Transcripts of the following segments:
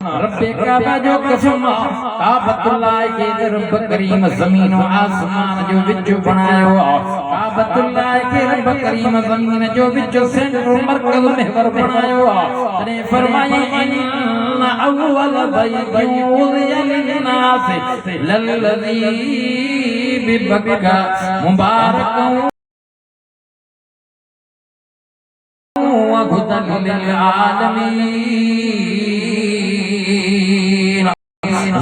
रब्बे काबा जो कसम काबतुल्लाह के रब करीम जमीन और आसमान जो विच बनायो काबतुल्लाह के रब करीम जमीन जो विच सेंटर मरकज महवर बनायो तने फरमाए इन्ना अव्वल बैतिन वुदिया लिन्नास लल्लज़ी बिबक्का मुबारकन वहुदन लिलआलमीन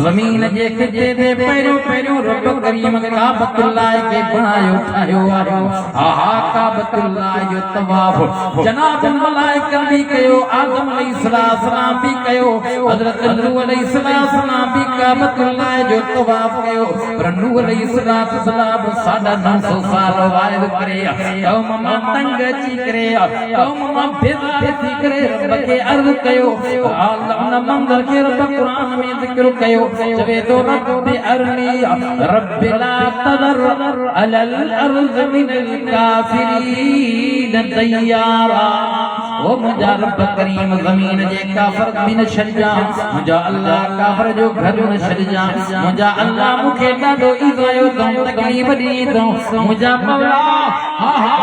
ज़मीन जे खिचे दे पहिरियों पहिरियों रब करीम काबतुल्लाह के बनायो ठाहियो आयो आहा काबतुल्लाह जो तवाफ जनाब मलाइका भी कयो आदम अलैहिस्सलाम भी कयो हजरत नूह अलैहिस्सलाम भी काबतुल्लाह जो तवाफ कयो पर नूह अलैहिस्सलाम 950 साल वायद करे कौम मां तंग अची करे कौम मां बेज़ार थी करे रब के अर्ज़ कयो अल्लाह मंदर के रब कुरान में ज़िक्र कयो जबे तो रब अरनी रब ला तदर अलल अर्ज़ मिनल काफिरीन तैयारा ओ मुझा रब करीम जमीन जे काफर बिन छजा मुझा अल्लाह काफर जो घर न छजा मुझा अल्लाह मुखे ॾाढो इज़ायो दो तकलीफ दी दो मुझा मौला हा हा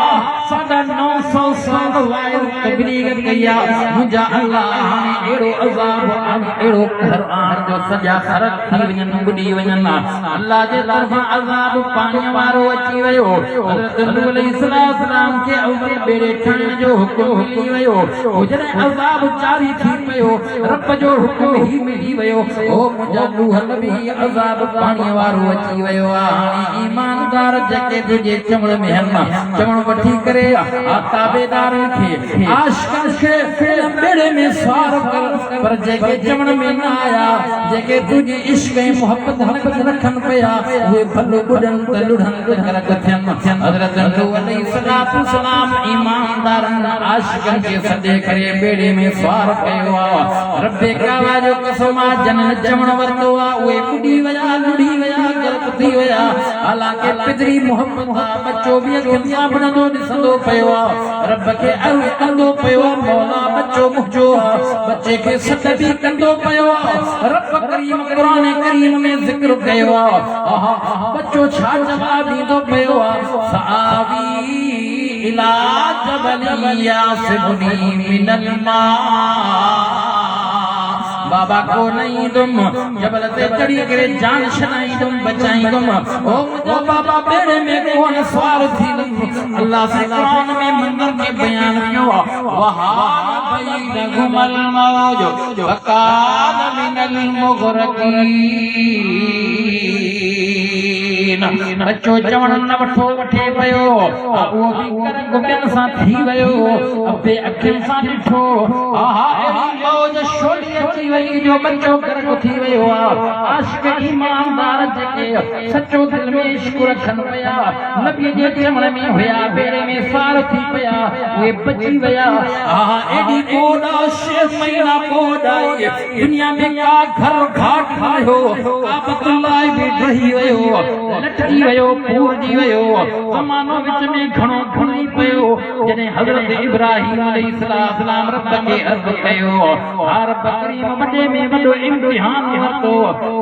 950 साल वाइल तबलीग कया मुझा अल्लाह हाने एड़ो अज़ाब एड़ो घर आन जो सजा खरक थी वञन बुडी वञन अल्लाह जे तरफां अज़ाब पानी वारो अची वयो हज़रत नूह अलैहिस्सलाम के अव्वल बेड़े ठहण जो हुकुम मिली वयो उजरे अज़ाब जारी थी पयो रब जो हुकुम ही मिली वयो ओ मुझा नूह नबी अज़ाब पानी वारो अची वयो हाने ईमानदार जेके तुझे चमड़ में हन चमड़ वठी करे ताबेदार खे आशिक़ खे बेड़े में सवार कर पर जेके चमड़ में न आया जेके तुझी इश्क ऐं मोहब्बत रखन पिया उहे भलो बुडन त लुढ़न करक थियन हज़रत नूह अलैहिस्सलाम ईमानदारन आशिक़न खे सॾे करे बेड़े में सवार कयो रब्बे काबा जो कसम जन चमड़ वरतो उहे बुडी वया लुढ़ी वया करक थी वया हालांकि पितरी मोहब्बत बच्चो भी अखियुनि सां बणंदो ॾिसंदो पियो रब खे अर्ज़ कंदो पियो मौला बच्चो मुंहिंजो बच्चे खे सॾ बि कंदो पियो रब करीम कुरान करीम में ज़िक्र कयो आहा बच्चो छा जवाब ॾींदो पियो सावी इला जबली यासिबुनी मिनल मा बाबा को नहीं तुम जबल ते चढ़ी करे जान छनाई तुम बचाई तुम ओ मुझो बाबा बेड़े में कौन सवार थी अल्लाह से कुरान में मंदर के बयान कियो वहा बैनहुमल मौज वकान मिनल मुग़रक़ीन बच्चो चवण न वठो वठे पयो वो भी कर गुबियन सा थी वयो अबे अखियुनि सां ॾिठो आहा एड़ी मौज छोड़ी अची वई जो बच्चो करक थी वयो आशिक़ ईमानदार जेके सच्चो दिल में इश्क रखन पिया नबी जे चमड़ में हुया बेड़े में सार थी पिया उहे बची वया आहा एडी कोडा 6 महीना कोडा दुनिया में का घर घाट आयो काबतुल्लाह भी रही वयो लटकी वयो पूरजी वयो ज़मानो विच में घणो घणी पयो जने हज़रत इब्राहिम अलैहिस्सलाम रब के अर्ज़ कयो रब करीम वॾे में वॾो इम्तिहान वरितो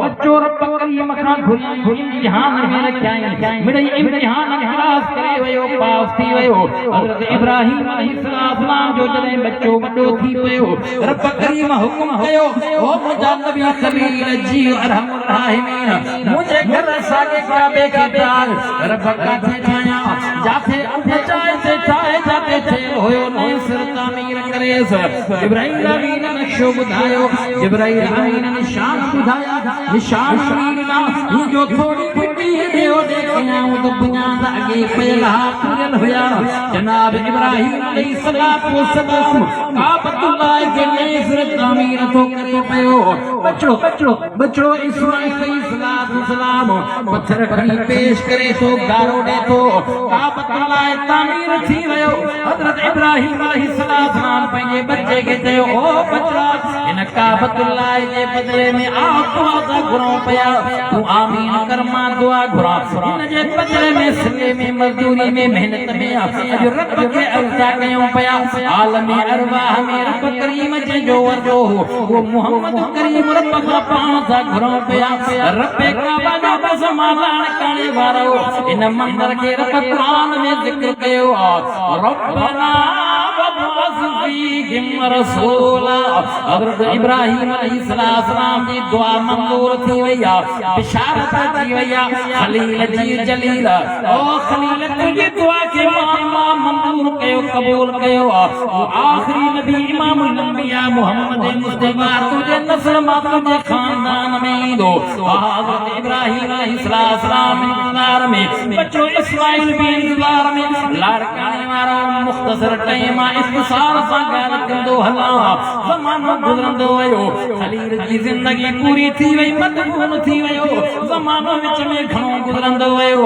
बच्चो रब करीम खां घुरी इम्तिहान में रखियाई मिड़ई इम्तिहान खलास करे वयो पास थी वयो हज़रत इब्राहिम अलैहिस्सलाम जो जने बच्चो वॾो थी पयो रब करीम हुकुम कयो ओ मुझा नबी खलील जी अरहमुर राहिमीन मुझे घर सागे काबे के प्यार रब काथे ठाया जाथे चाहे से चाहे जाते थे होयो ने सिर तामीर करे इब्राहिम अमीन नक्शो बुधायो जिब्राइल अमीन निशान बुधाया निशान अमीन ना ही जो थोड़ी बुटी देओ देखना वो तो बुनियाद आगे पहला पूरन होया जनाब इब्राहिम अलैहिस्सलाम काबतुल्लाह के ने सिर तामीर तो करे पयो बचड़ो इस्माइल सलाम पत्थर खणी पेश करे तो गारो दे तो काबतुल्लाह तामीर थी वयो हजरत इब्राहिम अलैहिस्सलाम पंहिंजे बच्चे खे चयो ओ बच्चा इन काबतुल्लाह जे बदले में आ दुआ घुरो पिया तू आमीन कर मां दुआ घुरा इन जे बदले में सिले में मजदूरी में मेहनत में अज रब के अर्ज़ा कयूं पिया आलम अरवाह में रब करीम जे जो वजो वो मोहम्मद करीम रब का पाण सा घुरो पिया रब काबा जो बसमान करने वारो इन मंदिर के रब कुरान में जिक्र कयो रब्बना वबअस फीहिम रसूला हजरत इब्राहिम अलैहिस्सलाम जी दुआ मंजूर थी वया बिशारत थी वया खलील जी जलील ओ खलील तुझी दुआ के मां मंजूर कयो कबूल कयो वो आखिरी नबी इमामुल अंबिया मोहम्मद मुस्तफा तुझे नस्ल मां तुझे खानदान में दो हजरत इब्राहिम अलैहिस्सलाम इंतजार में बच्चो इस्माइल भी इंतजार में लाड़काने वाला मुख्तसर टाइम इख्तिसार सा गाल कंदो हला ज़मानो गुज़रंदो वयो खलील जी जिंदगी पूरी थी वई मदफून थी वयो ज़मानो विच में घणो गुज़रंदो वयो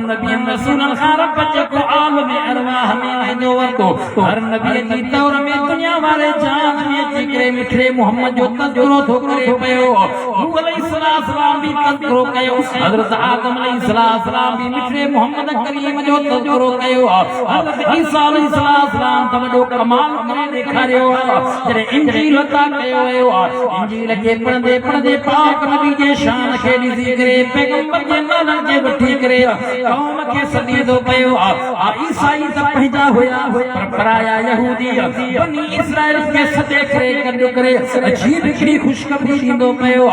नबी रसूलन खां रब जेको आलम अरवाह में वञो वरतो हर नबी जी दौर में दुनिया वाले जान में जिक्र मिठड़े मोहम्मद जो तज़किरो थो करे पयो नूह अलैहिस्सलाम भी तज़किरो कयो हजरत आदम अलैहिस्सलाम भी मिठड़े मोहम्मद करीम जो तज़किरो कयो हजरत ईसा अलैहिस्सलाम तवजो कमाल करे दिखारियो जरे इंजील ता कयो आयो इंजील के पढ़दे पाक नबी जे शान खे ॾिसी करे पैगंबर जे नानक जे वठी करे कौम खे सदी दो पयो ईसाई त पंहिंजा हुया पर पराया यहूदी बनी इस्राइल के सदे करे गॾु करे अजीब हिकड़ी खुशखबरी ॾींदो पयो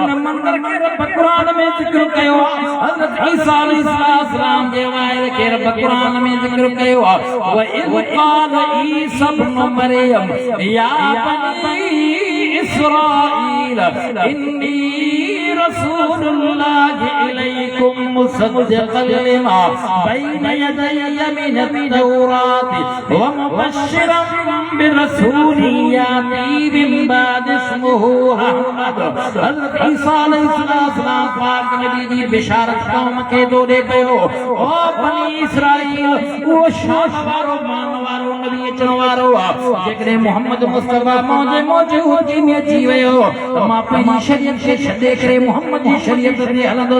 उन मंदिर के रब कुरान में जिक्र कयो हजरत ईसा अलैहिस्सलाम जे वाइल के रब कुरान में जिक्र कयो व इज़ क़ाल ईसा इब्न मरियम या बनी इस्राईल इन्नी रसूलुल्लाहि इलैकुम मुसद्दिक़न लिमा बैन यदय्य मिनत-तौरात व मुबश्शिरन बिरसूलिन याती मिन बाद इस्मुहु अहमद हजरत ईसा अलैहिस्सलाम पाक नबी जी बिशारत कौम के दो दे पयो ओ बनी इस्राईल वो शान वारो मान वारो नबी अचण वारो जेकॾहिं मोहम्मद मुस्तफा मौजूदगी में अची वियो त मां पंहिंजी शरीयत खे छॾे करे मोहम्मद जी शरीयत ते हलंदो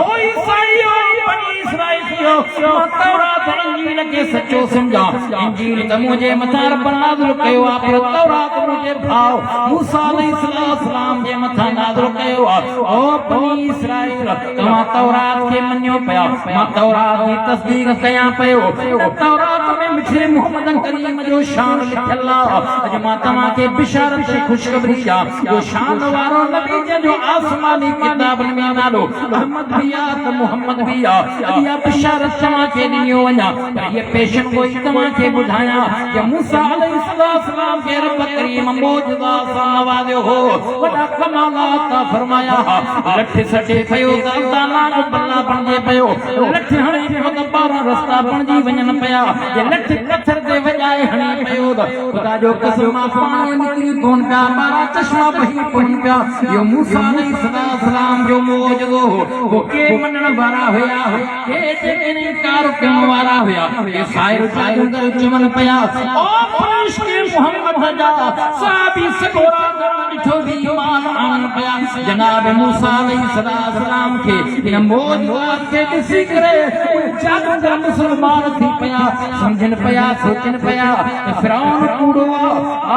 ओ ईसाईओ बनी इस्राईलियो मां तौरात इंजील के सचो समझा इंजील त मुझे मथां रब नाज़िल कयो आ पर तौरात मुझे भाव मूसा अलैहिस्सलाम जे मथां नाज़िल कयो आ ओ बनी इस्राईल तव्हां तौरात खे मञियो पिया मां तौरात जी तस्दीक कयां पियो तौरात में मिठड़े मोहम्मद करीम जो शान लिखियल आ अॼु मां तव्हां खे बिशारत खुशखबरी ॾियां जो शान वारो नबी जो आसमानी किताबनि में नालो अहमद भी आ त मोहम्मद भी आ इहा बिशारत तव्हां खे ॾिनियो वञा पर इहा पेशन गोई तव्हां खे ॿुधायां कि मूसा अलैहिस्सलाम खे रब करीम मौजज़ा सां नवाज़ियो हो वॾा कमालात फरमाया लठ सटे पियो त दाना बल्ला बणिजे पियो लठ हणी पियो त 12 रस्ता बणिजी वञनि पिया लठ पत्थर ते वॼाए हणी पियो त ख़ुदा जो कसम पाणी निकिरी कोन पिया 12 चश्मा बही कोन पिया इहो मूसा अलैहिस्सलाम जो मौजज़ो हो के मञण वारा हुया के जेके इनकार करण वारा हुया के साहिर जादूगर चवनि पिया ओ फरिश के मोहम्मद जा सहाबी सगोरा ॾिठो भी ईमान आणनि पिया जनाब मूसा अलैहिस्सलाम खे इन मौजज़ात खे ॾिसी करे जादूगर मुसलमान थी पिया समझनि पिया सोचनि पिया त फिरौन कूड़ो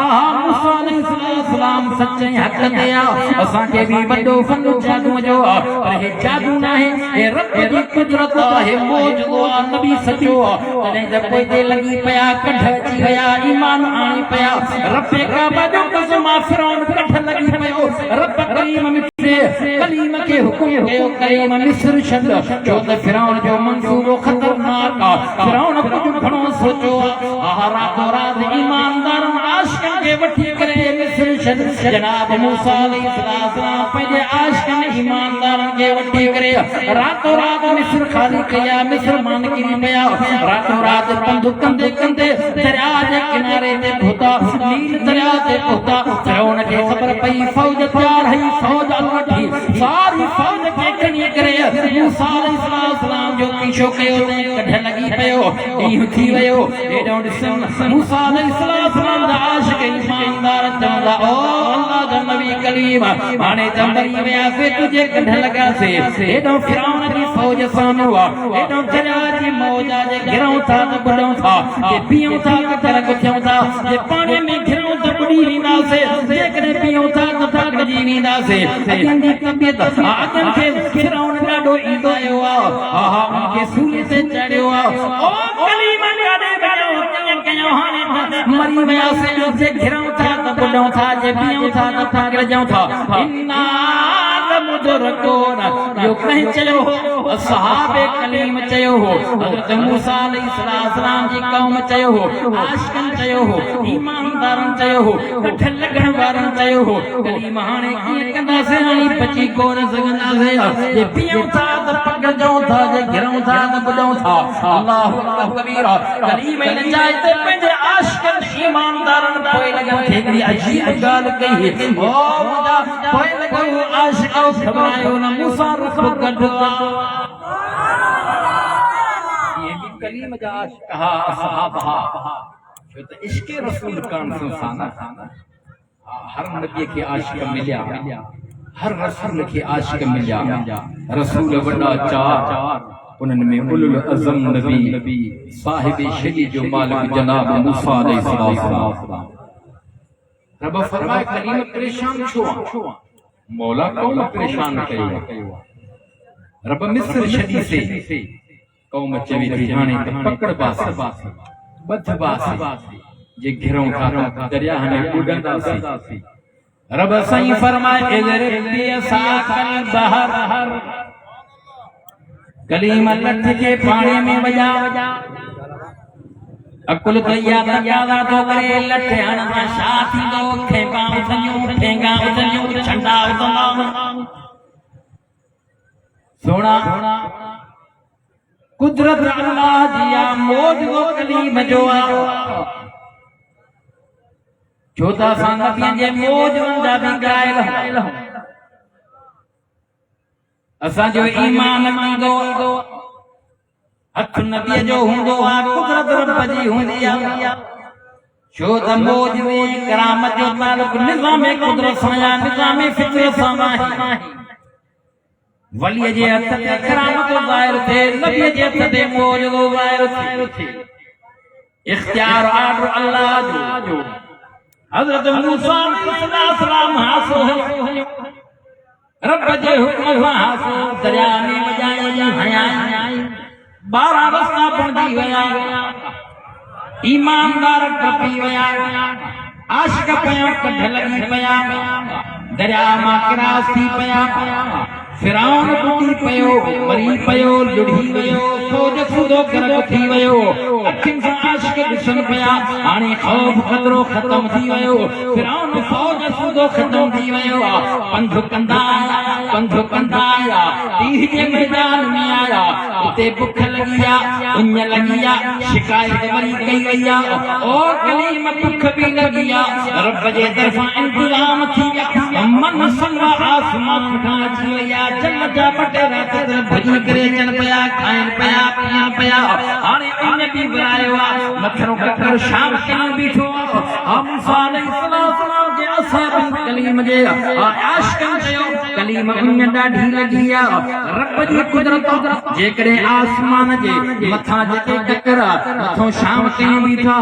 आहा मूसा अलैहिस्सलाम सच्चे हक़ ते आ असां खे भी वॾो फन जादू जो पर हे जादू न आहे हे रब जी कुदरत आहे मौजूदो नबी सचो तॾहिं जब कोई ते लगी पिया कढ अची विया ईमान आणी पिया रब काबा जो कसम फिरौन कढ लगी पियो रब करीम मिठड़े कलीम के हुकुम कयो करीम मिस्र छॾ जो त फिरौन जो मंसूबो खतरनाक आ फिरौन कुझु घणो सोचो आहा रातो रात ईमानदारनि आशिक़नि खे वठी करे मिस्र जनाब मूसा अलैहिस्सलाम पंहिंजे आशिकनि ईमानदारनि खे वठी करे रातो रात मिस्र खाली कया, मिस्र मान किरी पिया। रातो रात पंधु कंदे कंदे दरिया जे किनारे ते पहुता, नील दरिया ते पहुता। फिरौन खे ख़बर पई फौज तैयार है, फौज अलवटी सारी फौज खे खणी करे मूसा अलैहिस्सलाम जो पीछो कयो ते कढ लगी पियो। ॾींहुं थी वियो, एॾो ॾिसण मूसा अलैहिस्सलाम जा आशिक ईमानदार चवंदा, ओ अल्लाह जो नबी कलीम, हाणे त मरी वियासीं, तुंहिंजे कढ लॻासीं। एॾो फिरौन जी फौज साम्हूं आहे, एॾो दरिया जी मौज आहे, जे घिरऊं था त बुॾूं था, जे पीऊं था त कर गुथियूं था, जे पाणी में घिरऊं त बुॾी वेंदासीं, जेकॾहिं पीऊं था त थकिजी वेंदासीं। अॻियनि जी तबियत अॻियनि खे फिरौन ॾाढो ईंदो आयो आहे, हा उनखे सूली ते चढ़ियो आहे। ओ कलीम काॾे वञो, कयूं हाणे मरी वियासीं, जे घिरऊं था त बुॾूं था, जे पीऊं था त थकिजूं था। इन्ना लमुदरकून, जो कंहिं चयो हो, सहाबे कलीम चयो हो, हज़रत मूसा अलैहिस्सलाम जी क़ौम चयो हो, आशिकनि चयो हो, ईमानदारनि चयो हो, कठ लॻण वारनि चयो हो। कलीम हाणे कीअं कंदासीं, हाणे बची कोन सघंदासीं, जे पीऊं था त पकड़जूं था, जे घिरऊं था त बुॾूं था। अल्लाहु कबीर। कलीम इन जाइ ते पंहिंजे आशिकनि ईमानदारनि पोइ लॻनि खे हिकिड़ी अजीब ॻाल्हि कई, ओ मुंहिंजा पोइ लॻो आशिक घबरायो न, मूसा रुख कढो। ये भी कलीम जा आशिक हा सहाबा, छो त इश्क़ रसूल कान संसाना। हर नबी खे आशिक मिलिया, हर रसूल खे आशिक मिलिया। रसूल वॾा चार, उन्हनि में उलुल अज़म नबी साहिब शरी जो मालिक जनाब मूसा अलैहिस्सलाम। रब फरमाए कलीम परेशान छो, मौला कौम परेशान कयो। रब मिस्र छॾी से कौम चवे थी हाणे त पकड़ बास बध बास, जे घिरऊं था दरिया में ॿुॾंदासीं। रब साईं फरमाए इज़र बियसाकल बहर, कलीम लठ के पाणी में वॼा। अकुल तो यादा तो करे लठ हणंदा छा थींदो, खेंगा उथंदियूं ठेंगा उथंदियूं झंडा उथंदा। सोना कुदरत अल्लाह जी आ, मौजूदो कलीम जो आ। छो त असां नबियनि जे मौजूदनि जा बि क़ाइल आहियूं। असांजो ईमान कंदो हथ नबीअ जो हूंदो आहे, कुदरत रब जी हूंदी आहे। छो त मौजूदे करामत जो तालुक निज़ाम कुदरत सां या निज़ाम फितरत सां नाहे। वलीअ जे हथ ते करामत ज़ाहिर थिए, नबीअ जे हथ ते मौजूदो ज़ाहिर थिए। इख्तियार आर्डर अल्लाह जो। हज़रत मूसा अलैहिस्सलाम हासिल हुयो, रब जे हुक्म सां हासिल दरिया में वॼाई हयाई। 12 रस्ता बणजी विया, ईमानदार टपी विया, आशिक पिया कढ लॻी पिया, दरिया मां क्रॉस थी पिया। फिरौन टुटी पियो, मरी पियो, लुढ़ी वियो, फौज सूदो कर थी वियो। अखियुनि सां आशिक ॾिसनि पिया, हाणे ख़ौफ़ ख़तरो ख़तम थी वियो। फिरौन फौज सूदो ख़तम थी वियो। पंध कंदा आया, तीह जे मैदान में आया, उते बुख लॻी आहे, उञ लॻी आहे, शिकायत वरी कई वई आहे, ओ कलीम बुख बि लॻी आहे, रब जे तरफ़ां इंतज़ाम थी विया। मन संगा आसमान खां अची वई आहे, जल जा बटेरा भॼी करे अचनि पिया, खाइनि पिया, पीअनि पिया। हाणे उन बि विरायो आहे, मथरो ककर शाम कयूं बीठो आहे। मूसा अलैहिस्सलाम जे असहाबनि कलीम जे आशिकनि चयो, कलीम उन ॾाढी लॻी आहे, रब जी कुदरत जेकॾहिं आसमान जे मथां जेके ककर मथां शाम कयूं बीठा,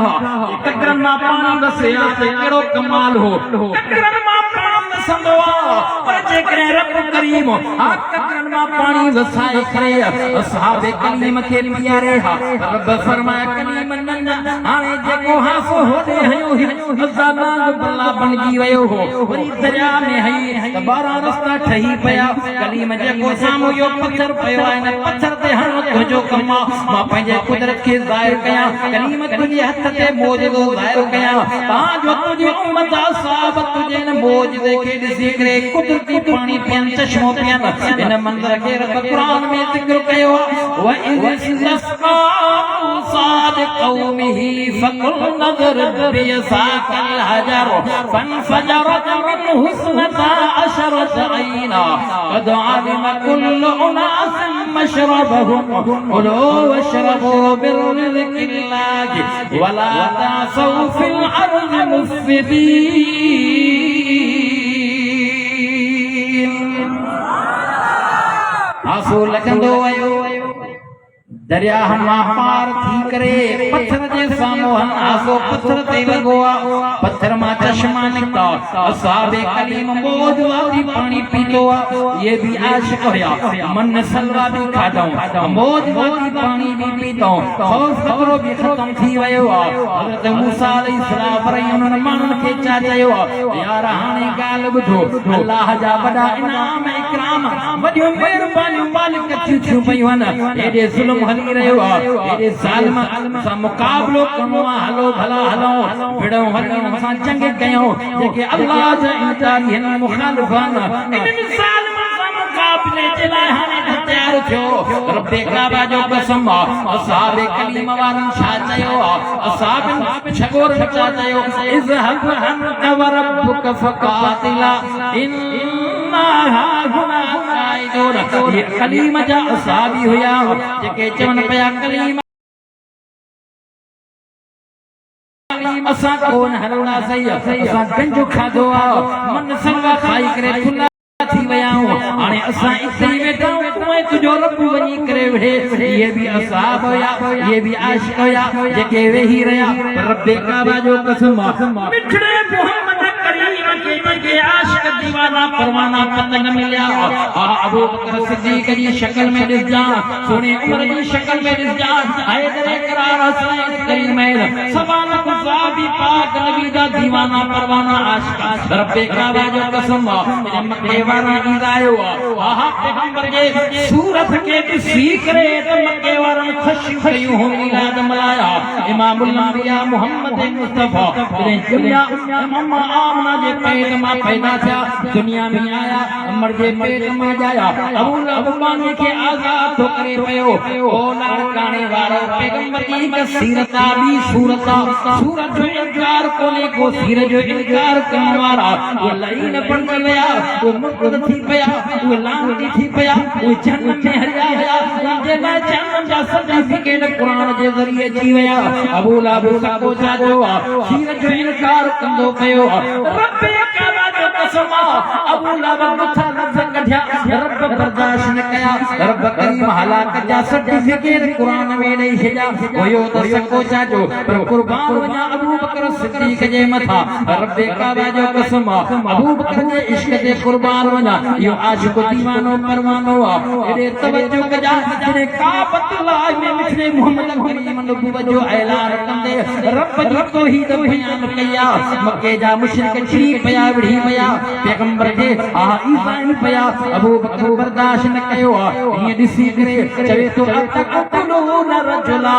ककरनि मां पाणी वसे आहे त कहिड़ो कमाल हो। ककरनि मां पाणी वसंदो पर जेकॾहिं रब करीम कतरनि मां पाणी वसाए करे असहाबे कलीम खे पीआरे हा रब फरमाए कलीम न हाणे जेको हासो होॾे हयो अज़ाबाग बल्ला बणजी वियो हो वरी दरिया में हई त 12 रस्ता ठही पिया कलीम जेको साम्हूं इहो पत्थर पियो आहे न पत्थर ते हणो तुंहिंजो कमु आहे मां पंहिंजे कुदरत खे ज़ाहिर कयां कलीम तुंहिंजे हथ ते मौजूदो ज़ाहिर कयां तव्हांजो तुंहिंजी उम्मत असहाब तुंहिंजे हिन मौजूदे खे ॾिसी करे कुदरती पाणी पियनि चश्मो पियनि हिन मंदर खे रब क़ुरान में ज़िक्र कयो आहे قومه فقل نظر بيساك الحجر فانفجرت منه 12 عينا قد علم كل أناس مشربهم كلوا واشربوا برزق الله ولا تعصوا في الأرض مفسدين आंसू लॻंदो वियो दरिया मां पार थी करे पत्थर जे साम्हूं आसो पत्थर ते लॻो आहे पत्थर मां चश्मा निकिता असहाबे कलीम मौज वारी पाणी पीतो आहे ये भी आशिक हुया मन सलवा भी खाधऊं मौज वारी पाणी भी पीतो खौफ खतरो भी ख़तम थी वियो आहे हज़रत मूसा अलैहिस्सलाम पर उन्हनि माण्हुनि खे छा चयो यार हाणे ॻाल्हि ॿुधो अल्लाह जा वॾा इनाम इकराम वॾियूं महिरबानियूं मालिक थियूं पयूं आहिनि हेॾे ज़ुल्म हली रहियो आहे हेॾे ज़ालिम सां मुक़ाबिलो करिणो आहे हलो भला हलूं विड़ूं हलियूं असां जंग कयूं जेके अल्लाह जा इनकार हिन मुखालिफ़ आहिनि इन्हनि ज़ालिमनि सां मुक़ाबिले जे लाइ हाणे तयार थियो रब काबा जो कसम असहाबे कलीम वारनि छा चयो असहाबनि छगोरनि छा चयो इज़हब अंत व रब्बुक फक़ातिला इन्ना हाहुना क़ाइदून ये कलीम जा असहाबी हुया जेके चवनि पिया कलीम असां कोन हलणा सही असां गंज खाधो आहे मन संगा खाई करे थुल्हा थी विया हाणे असां इते ई वेठा तूं तुंहिंजो रब वञी करे वेठे ये भी असहाब हुया ये भी आशिक हुया जेके वेही रहिया रब काबा जो कसम मिठड़े मोहम्मद करीम के आशिक दीवाना परवाना पतंग मिलिया अबू बकर सिद्दीक जी शक्ल में ॾिस जा सोने उमर जी शक्ल में ॾिस जा हैदर करार हसन करीम सवाल कुज़ाबी पाक नबी दा दीवाना परवाना आशिक रब काबा जो कसम मक्के वारा ईंदायो पैगंबर जे सूरत के ॾिसी करे त मक्के वारनि ख़ुशि कयूं हो मिलाद मल्हाया इमामुल अंबिया मुहम्मद मुस्तफा दुनिया इमाम आमना जे पेट मां पैदा थिया दुनिया में आया अमर जे पेट में जाया अबू लहब के आजाद तो करे पियो ओ लाड़काणे वारो पैगंबर जी का सीरत भी सूरत जो इनकार कोने को सीर जो इनकार करण वारा वो लाइन बन गया वो मुर्द थी पिया वो लांडी थी पिया वो जन्नत में हरिया गया जे लाइ जन्नत जा सर्टिफिकेट कुरान जे ज़रिए थी विया अबू लहब को छाजो सीर जो इनकार कंदो पियो रब काबा जो कसम अबू लहब मथा लफ़्ज़ कढिया रब बर्दाश्त न कया रब करीम हलाक जा सर्टिफिकेट कुरान में ॾेई छॾिया हुयो त सको छाजो पर कुर्बान वञा अबू बकर सिद्दीक जे मथा रब काबा जो कसम अबू बकर जे इश्क ते कुर्बान वञा इहो आशिक दीवानो परवानो एॾे तवज्जो कजा जॾहिं काबतुल्लाह में मिठड़े मोहम्मद करीम नबूवत जो ऐलान कंदे रब जी तौहीद बयान कया मक्के जा मुशरिक चिड़ी पिया विढ़ी पिया पैगंबर जे ईमान पिया अबू बकर बर्दाश्त न कयो हीअं ॾिसी करे चवे थो अतक़तलून रजुला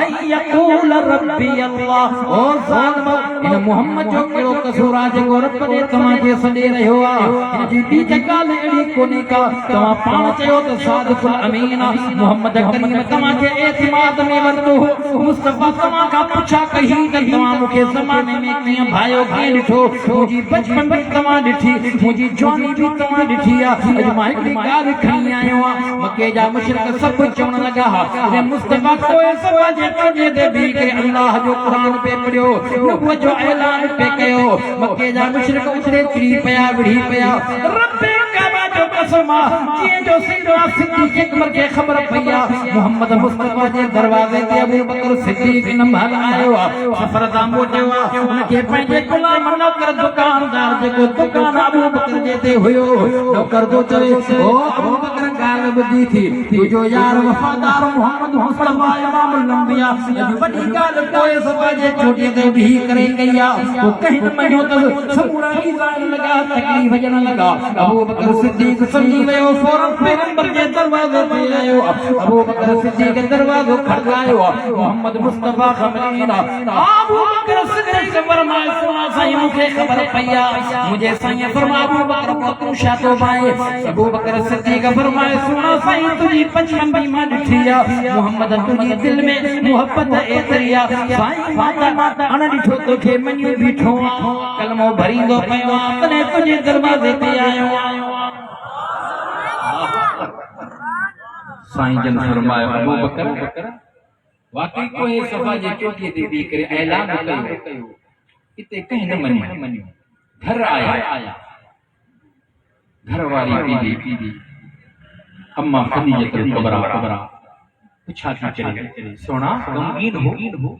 ऐं यक़ूल रब्बी अल्लाह ओ ज़ालिम इन मोहम्मद जो कहिड़ो कसूर आहे जेको रब ॾे तव्हां खे सॾे रहियो आहे हिन जी ॿी त ॻाल्हि अहिड़ी कोन्हे का तव्हां पाण चयो त सादिक़ुल अमीन मोहम्मद करीम तव्हां खे एतिमाद में वरितो मुस्तफा तव्हां खां पुछा कही त तव्हां मूंखे ज़माने में कीअं भायो कीअं ॾिठो मुंहिंजी बचपन भी तव्हां ॾिठी मुंहिंजी जवानी भी तव्हां ॾिठी आहे अॼु मां हिकिड़ी ॻाल्हि खणी आयो आहियां मके जा मुशरिक सभु चवण लॻा हे मुस्तफा कोई सभा जे तंजे ते बीह करे अल्लाह जो क़ुरान पे पढ़ियो नबुवत जो ऐलान पे कयो मके जा मुशरिक उछड़े चिड़ी पिया विढ़ी पिया रब काबा जो कसम जी जो सैयदना सिद्दीक़ अकबर के खबर पया मोहम्मद मुस्तफा जे दरवाजे ते अबू बकर सिद्दीक़ नंभल आयो सफर दा मोटियो उनके पंहिंजे गुलाम नौकर दुकानदार जेको दुकान अबू बकर जे ते हुयो नौकर जो चवे ओ अबू बकर गाल बुधी थी तुजो यार वफादार मोहम्मद मुस्तफा इमामुल अंबिया वडी गाल कोई सभा जे छोटी ते भी करे कया वो कहीं मयो तो समूरा की जान लगा तकलीफ जन लगा अबू बकर सिद्दीक़ समझी वियो फौरन पैगंबर जे दरवाजे ते आयो अबू बकर सिद्दीक़ दरवाजो खड़कायो मोहम्मद मुस्तफा खमरीना अबू बकर सिद्दीक़ फरमाए सुना साईं मुझे खबर पया मुझे साईं फरमा अबू बकर को तू शातो भाई अबू बकर सिद्दीक़ फरमाए सुना साईं तुझी पंचमी मां ॾिठिया मोहम्मद तुझी दिल में मोहब्बत एतरिया साईं माता अन ॾिठो तोखे मञी बीठो कलमो भरींदो पयो तने तुझे दरवाजे ते आयो साईं जन फरमायो अबू बकर वाकई कोई सफा जे चोटी ते बी करे ऐलान कयो इते कहीं न मनियो घर आया घर वाली बीबी अम्मा खदीजतुल कुबरा पूछा था चले सोना गमगीन हो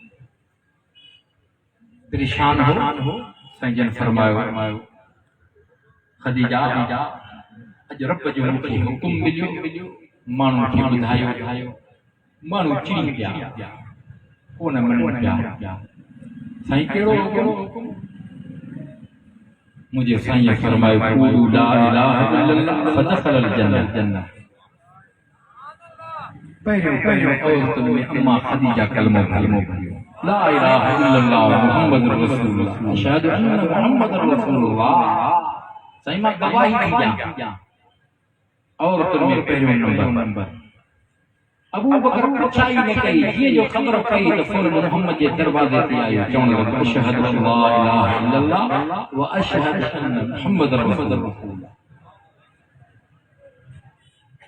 परेशान हो साईं जन फरमायो खदीजा अज रब जो मूंखे हुकुम मिलियो माण्हू खे ॿुधायो माण्हू चिड़ी पिया कोन मन पिया साईं कहिड़ो हुकुम मुझे साईं फरमायो क़ूलू ला इलाहा इल्लल्लाह फदखलल जन्नह पहिरियों औरतुन में अम्मा खदीजा कलमो भरियो ला इलाहा इल्लल्लाह मुहम्मदुर रसूलुल्लाह अशहदु अन्ना मुहम्मदुर रसूलुल्लाह साईं मां गवाही ॾियां औरतुन में पहिरियों नंबर अबू बकर पुछाई न कई ये जो खबर पई तो फौरन मोहम्मद जे दरवाजे ते आयो चवण लॻो अशहदु अल्ला इलाहा इल्लल्लाह व अशहदु अन्ना मुहम्मदुर रसूलुल्लाह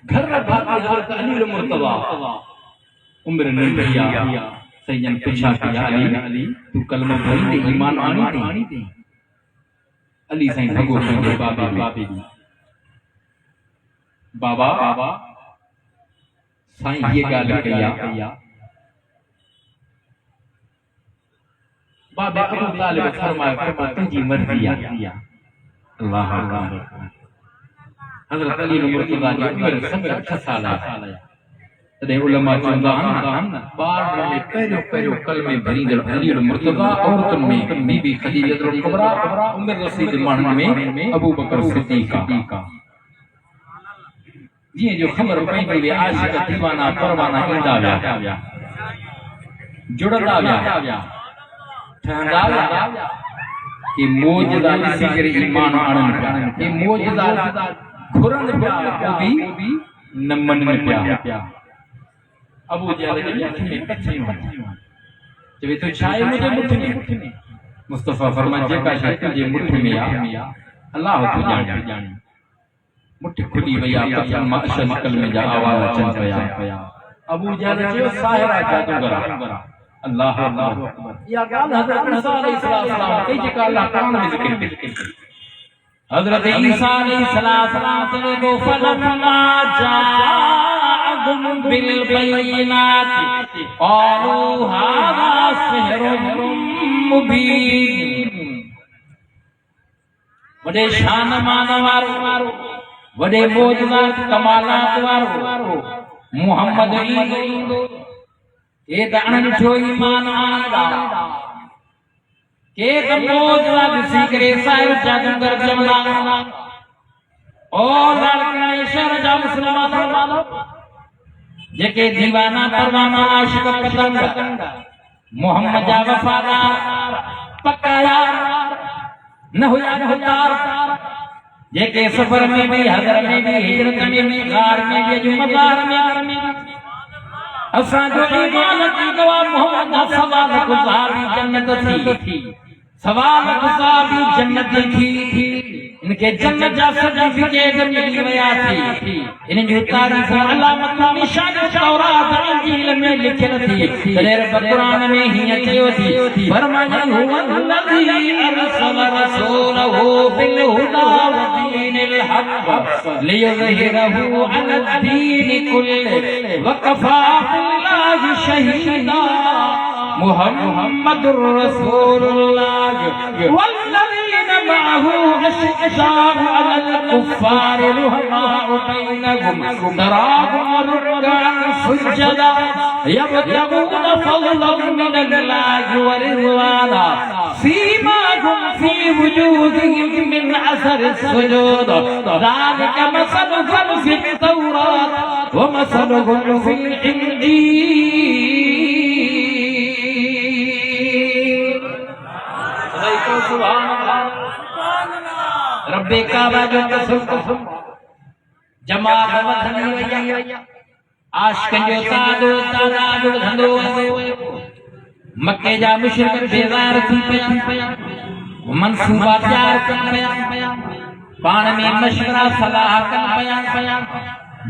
घर भाती हज़रत अली मुर्तज़ा उम्र नंढिया सैयन पुछा किया अली तू कलमो भरी दे ईमान आनी दे अली साईं भगो पंहिंजे बाबे बाबा साईं ये गाल कया बाबे अबू तालिब फरमायो तुझी मर्जी आ अल्लाह अकबर हज़रत अली मुर्तज़ा जी उम्र 67 साल आहे तॾहिं उलमा चवंदा आहिनि ॿार में पहिरियों कलमे भरींदड़ अली मुर्तज़ा औरतुनि में बीबी खदीजतुल कुबरा उम्र रसीद माण्हुनि में अबू बकर सिद्दीक़ जीअं जो ख़बर पई वे आशिक़ दीवाना परवाना ईंदा विया जुड़ंदा विया ठहंदा विया कि मौजदा ॾिसी करे ईमान आणनि पिया कि मौजदा घुरनि पिया वो भी न मञनि पिया अबू जहल जे मुठ में पछियूं चवे तो छा आहे मुंहिंजे मुठ में मुस्तफा फरमाए जेका शइ तुंहिंजे मुठ में आहे अल्लाह तो ॼाणे मुठ खुली वई आहे पथर मां अशद कलमे जा आवाज़ अचनि पिया अबू जहल चयो साहिरा जादूगर अल्लाह अकबर इहा ॻाल्हि हज़रत मूसा अलैहिस्सलाम कई जेका अल्लाह कुरान में ज़िक्र कई हज़रत ईसा अलैहिस्सलाम चवे तो फलम्मा जाअहुम बिल बैयिनात क़ालू हाज़ा सिहरुम मुबीन वडे शान मान वारो वडे मौजज़ात कमालात वारो मुहम्मद ईंदो के त अणिठो ईमान आणंदा के त मौजज़ात ॾिसी करे साहिब जादूगर चवंदा ओ लड़का शहर जा मुस्लमान जेके दीवाना परवाना आशिक पतंग मोहम्मद जा वफादार पक्का यार न हुया गुलजार जेके सफर में भी हज़र में भी हिजरत में भी गार में भी मज़ार में असां जो ईमान की गवाह मोहम्मद सवाल गुज़ारी जन्नत थी सवाल गुज़ारी जन्नत थी इनके जन्नत जा सर्टिफिकेट मिली वया थी इन जो तारीफ अलामत निशान तौरात इंजील में लिखल थी तरे कुरान में ही चयो थी फरमाया हुवल्लज़ी अरसल रसूलहु बिल हुदा व दीनिल हक़ लियुज़हिरहु अला दीन कुल्लिही व कफ़ा बिल्लाहि शहीदा मुहम्मदुर रसूलुल्लाह वल्लज़ीना मअहु अशद्दाउ अलल कुफ़्फ़ारि रुहमाउ बैनहुम तराहुम रुक्कान सुज्जदा यब्तगून फज़लन मिनल्लाहि व रिज़वाना सीमाहुम फी वुजूहिहिम मिन असरिस सुजूद ज़ालिका मसलुहुम फित तौरात व मसलुहुम फिल इंजील। रब्बे काबा जो कसम जमात वधनी वया आशिकन जो तादाद वधंदो मक्के जा मुशरिक बेज़ार थी पिया मंसूबा तैयार कन पिया पाण में मशवरा सलाह कन पिया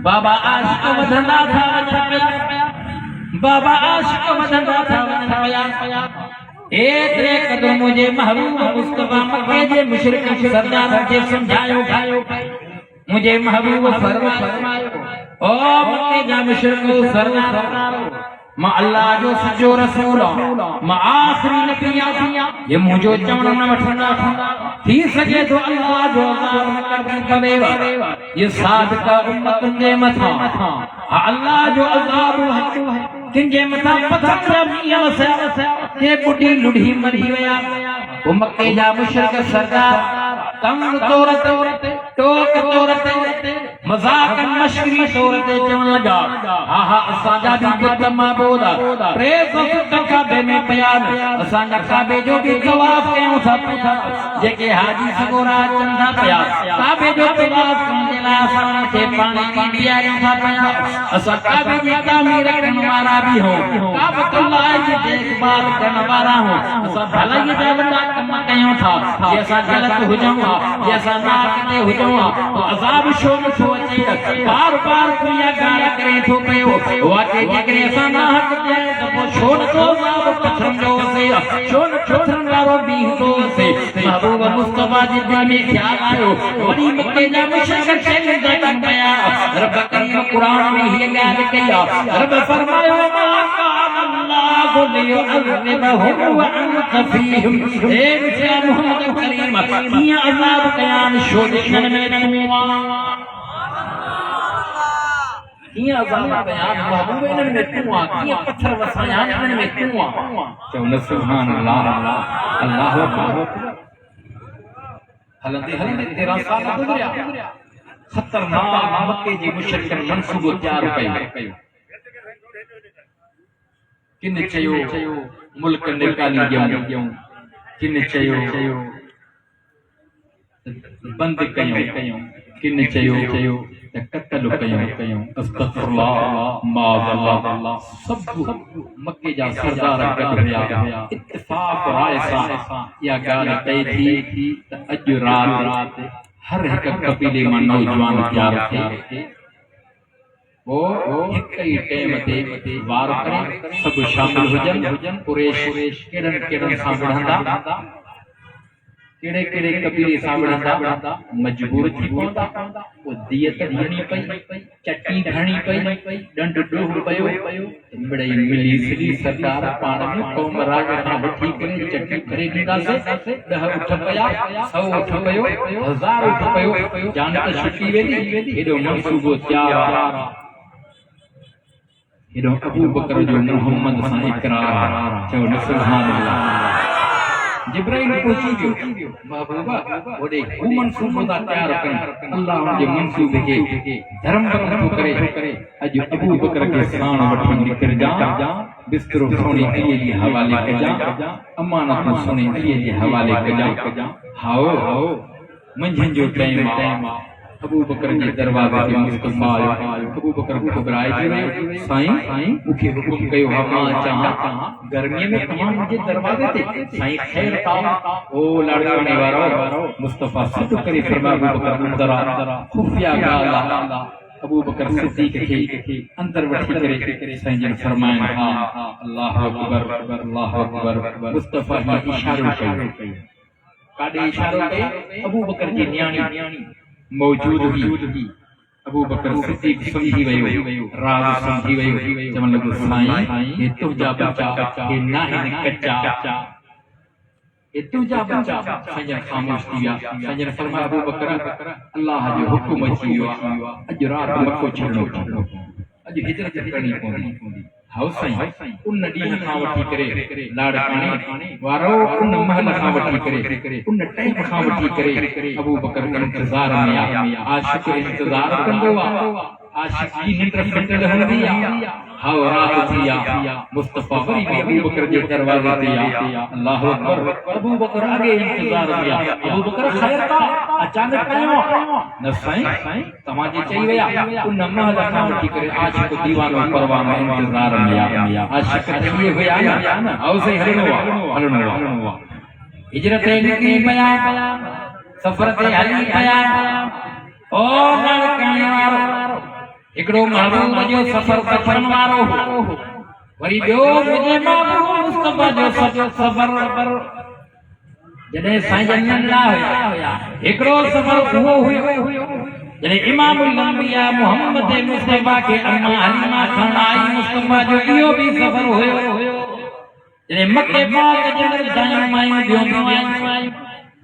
बाबा आशिक वधंदा था पिया बाबा आशिक वधंदा था पिया एतरे कदर मुझे महबूब मुस्तफा मक्के जे मुशरिक सरदार के समझायो मुझे महबूब फरमायो ओ मक्के जा मुशरिक सरदार मां अल्लाह जो सच्चो रसूल मां आखिरी नबी ये मुझो चवण न वठंदा थी सके तो अल्लाह जो अज़ाब करेवा ये सादिका उम्मतुन जे मथा अल्लाह जो अज़ाब है किंजे मथा पत्थर मियल से के बुढ़ी लुढ़ी मरी वया वो मक्के जा मुशरिक सरदार तंग तौरते टोक तौरते मजाक मशकरी तौरते चवण लगा हा असांजा भी बुत माबूद प्रेस तका बे में प्यार असांजा काबे जो भी तवाफ कयूं था जेके हाजी सगोरा चंदा प्या काबे जो तवाफ करण ला असां के पानी की ॾियारियूं था पिया असां काबे जी तामीर करण वारा भी हो काबतुल्लाह जी देखभाल करण वारा हो असां भलाई जा वॾा कम कयूं था जे असां गलत हुजऊं जे असां नाक ते हुजऊं तो अज़ाब छो नथो अचे बार बार क्रिया गाना करे थो पियो वाके जेकरे असां ना हक जाए तो पोइ छो नथो अज़ाब पथरन जो से छो न पथरन वारो भी हूंदो से महबूब मुस्तफा जी दिल में ख्याल आयो वरी मक्के जा मुशरिक चैलेंज कन पिया रब करीम कुरान में ही ॻाल्हि कई रब फरमायो मा अल्लाह लियुअज़िबहुम व अंत फीहिम हे मुहम्मद करीम किया अज़ाब कयान छो देखण में तूं किया अज़ाब बयान महबूब इनन में तूं किया पत्थर वसाया इनन में तूं चवण सुभान अल्लाह अल्लाह अकबर हलंदे 13 साल गुज़रिया खतरनाक मक्के जी मुशरिक मंसूबो तैयार कयो किन चयो मुल्क निकाली ॾियूं किन चयो बंद कयूं किन चयो कत्ल कयूं अस्तगफिरुल्लाह माअल्लाह सब मक्के जा सरदार गॾिया इत्तिफाक राय सां या ॻाल्हि कई थी त अॼु रात हर हिक कबीले मां नौजवान तैयार थिए वो एक ही टाइम ते वार करे सब शामिल हुजन कुरैश केड़न सां बढ़ंदा केड़े कबीले सां बढ़ंदा मजबूर थी पवंदा वो दियत ॾियणी पई चटी घणी पई डंड डोह पयो मिड़ई मिली सॼी सरकार पाण में कौम राज खां वठी करे चटी करे ॾींदासीं 10 उठ पया 100 उठ पयो 1000 उठ पयो जान त छुटी वेंदी एॾो मंसूबो तैयार एॾो अबू बकर जो मोहम्मद सां इकरार चवण सुभान अल्लाह जिब्राइल पहुंची गयो महबूबा ओडे हू मंसूबो तैयार कन अल्लाह जे मंसूबे के धर्म बंद करे अज अबू बकर के साण वठी निकर जा बिस्तरो सोने अली जे हवाले कजा अमानत सोने अली जे हवाले कजा हाओ मंझन जो टाइम आ अबू बकर जे दरवाजे ते मुस्तफा आयो अबू बकर घबराए जी साईं मुखे हुकुम कयो हा चाहा गर्मी में तमाम मुझे दरवाजे ते साईं खैर था ओ लाड़काने वारो मुस्तफा सद करे फरमा अबू बकर अंदर आ खुफिया गाला अबू बकर सिद्दीक के अंदर वठी करे साईं जन फरमाए हा अल्लाह अकबर मुस्तफा ने इशारो कयो काडे इशारो कयो अबू बकर जी न्याणी मौजूद हुई अबू बकर सिद्दीक समझी वयो राज समझी वयो चमन लगो साईं ये तुझा बच्चा ये ना है कच्चा ये तुझा बच्चा साईं खामोश थिया साईं फरमाया अबू बकर अल्लाह जो हुकुम अची वियो अज रात मक्को छडणो अज हिजरत करणी पवंदी हाउ साईं उन ॾींहं खां वठी करे लाड़काणे वारो उन महल खां वठी करे उन टाइम खां वठी करे अबू बकर इंतजार में आ आशिक इंतजार कंदो आ आशिक की निंड फिटल हूंदी आ हाउ रात थी आ मुस्तफा वरी अबू बकर जे दरवाजे ते आ अल्लाह अकबर अबू बकर आगे इंतजार में आ अबू बकर खैर का अचानक कयो न साईं तमा जे चई वया उन महल खां वठी करे आशिक दीवानो परवानो इंतजार में आ आशिक ये हुया न हाउ से हलनो हिजरत निकली पया सफर ते हली पया ओ लाड़काणे वारो एकड़ो महबूब जो सफर बचन वारो वरी ॿियो मुझे महबूब मुस्तफा जो सफर जॾहिं साईं जन नंढा हुया एकड़ो सफर उहो हुयो जॾहिं इमामुल अंबिया मोहम्मद मुस्तफा के अम्मा हलीमा खण आई मुस्तफा जो इहो भी सफर हुयो जॾहिं मके पाक जे दायूं मायूं ॿियूं आयूं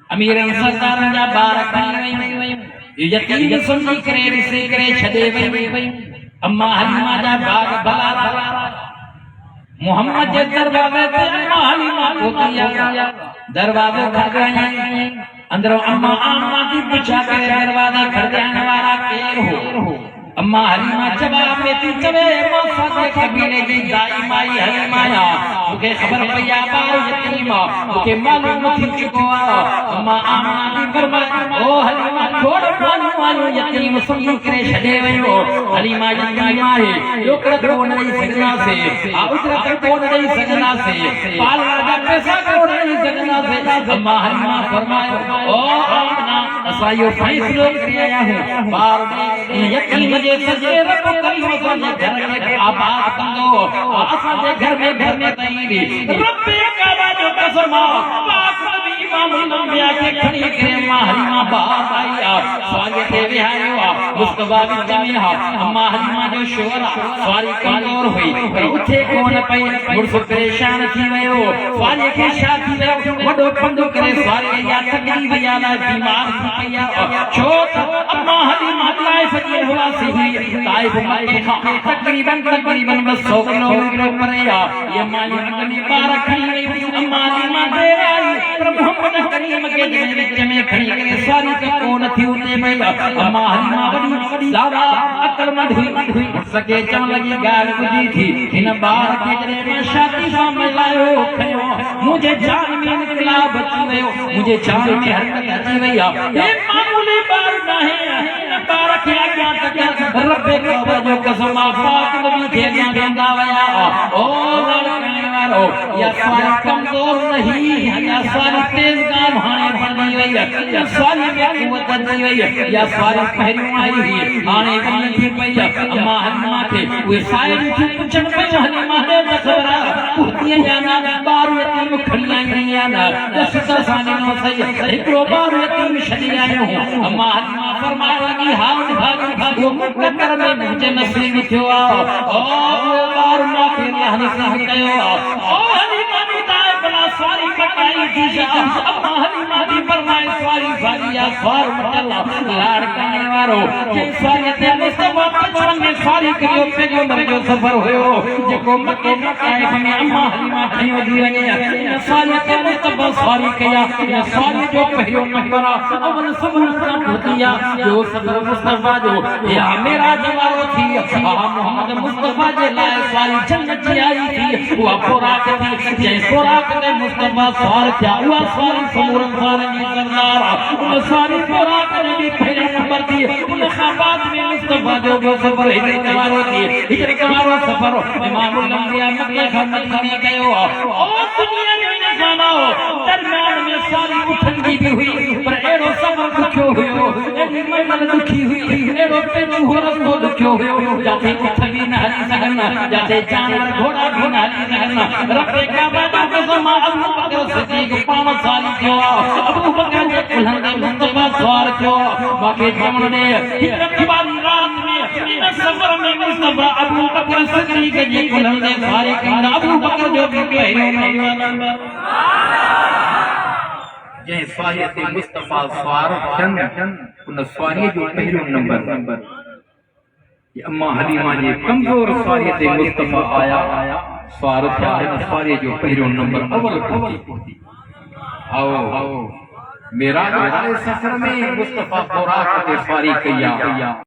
अमीरन सरदारन जा ॿार खणी वयूं यतीम समझी करे रिसे करे छदे वई अम्मा हलीमा जा बाग भला था मोहम्मद जे दरवाजे ते अम्मा हलीमा पहुंची दरवाजे खड़काई अंदर अम्मा आमा दी पूछा करे दरवाजा खड़काने वाला केर हो अम्मा हलीमा जवाब में थी चवे मौसा के कबीले जी दाई माई हलीमा या मुझे खबर पया बार यतीम मुझे मालूम थी चुको अम्मा आमा दी फरमाए ओ हलीमा छोड़ मालूम यतीम समझी करे छडे वयो हलीमा यतीम है लोकड़ को नहीं सजना से उतर को नहीं सजना से पाल राजा पैसा को नहीं सजना से अम्मा हलीमा फरमाए ओ आमना असा यो फैसलो किया है बार यतीम जे सजे रब करीम असांजे घर में आबाद कंदो असांजे घर में तईरी रब काबा जो कसम पाक नबी इमाम अंबिया के खणी करे मां हलीमा बाहर आई आ स्वागे ते विहायो मुस्तफा विच में हा अम्मा हलीमा जो शोर सारी कमजोर हुई पर उठे कोन पई मुर्स परेशान थी वयो स्वागे के शादी वयो वडो पंधु करे स्वागे या तकलीफ या बीमार थी पया छो अम्मा हलीमा लाए सजे हुआ सी ताइफ मक्के खां तकरीबन 200 किलोमीटर परे आ ये माली अपनी बार खड़ी गई अम्मा हलीमा दे आई पर मोहम्मद करीम के विच में खड़ी करे सारी का कोन थी उते भई अम्मा हलीमा बड़ी ज्यादा अकलमंद हुई सके चम लगी गाल बुझी थी इन बार के जरे में शादी सा मिलायो खयो मुझे जान में इनकलाब अची वयो मुझे जान में हरकत अची वई ये मामूली बार नहीं बार के आज्ञा तक रब्बे काबा जो कसम पाक नबी के आज्ञा देंदा वया ओ लड़काने वारो या सारी कमजोर नहीं या सारी तेज काम हाने बनी वई या सारी में कुवत अची वई या सारी पहरियों आई हुई हाने बनी थी पई अम्मा हलीमा के वे शायद थी पुछन पई हलीमा ने बसरा पुतिया जाना बार यतीम खड़ी आई आना दस साने नो सही एकरो बार यतीम छड़ी आयो अम्मा हलीमा फरमाया कि हां भाग मुकद्दर में मुझे नसीब थियो ओ बार माफी अल्लाह ने सिद्ध कयो ओ हलीमा दी ताए बला सारी कटाई थी अम्मा हलीमा दी फरमाए सारी भागिया सार मटला लाड़काने वारो के सारी ते मुस्तफा बचपन में सारी करियो पे जो मर जो सफर होयो जेको मक्के ताइफ में अम्मा हलीमा खयो दी वने सारी ते मुस्तफा सारी कया सारी जो पहियो नंबरा अवल सबर का होतिया जो सबर मुस्तफा जो या मेरा जवारो थी मोहम्मद मुस्तफा जे लाए सारी जन्नत आई थी वो खुराक थी जे खुराक ने मुस्तफा सार क्या हुआ सारी समूरन सारे सरदार उन सारी खुराक ने भी फिर नंबर सफर थी उन खाबात में मुस्तफा जो सफर हिजरत वारो सफर इमामुल अंबिया मक्का खां मदीने गयो और दुनिया में इंसान दरमियान में सारी उठंगी भी हुई पर एड़ो सफर दुखियो हुयो एड़ी मंजिल दुखी हुई एड़ो पेटू हो रस्तो दुखियो हुयो जाते उठ भी न हली सघन जाते जानवर घोड़ा भी न हली सघन रब्बे काबा जो कसम अबू बकर सिद्दीक पाण साली थियो अबू बकर जे कुल्हंदे मुस्तफा सवार थियो बाकी चवण दे हिजरत वारी रात में इन सफर में मुस्तफा अबू बकर सिद्दीक जे कुल्हंदे सवारी कंदा अबू बकर जो भी पहिरियों नंबर जै सवारी ते मुस्तफा सवार थियन उन सवारी जो पहिरियों नंबर अम्मा हलीमा जे कमजोर सवारी ते मुस्तफा आया सवार थिया सवारी जो पहिरियों नंबर अव्वल पहुंची आओ मेरा सफर में मुस्तफा बुराक ते सवारी कया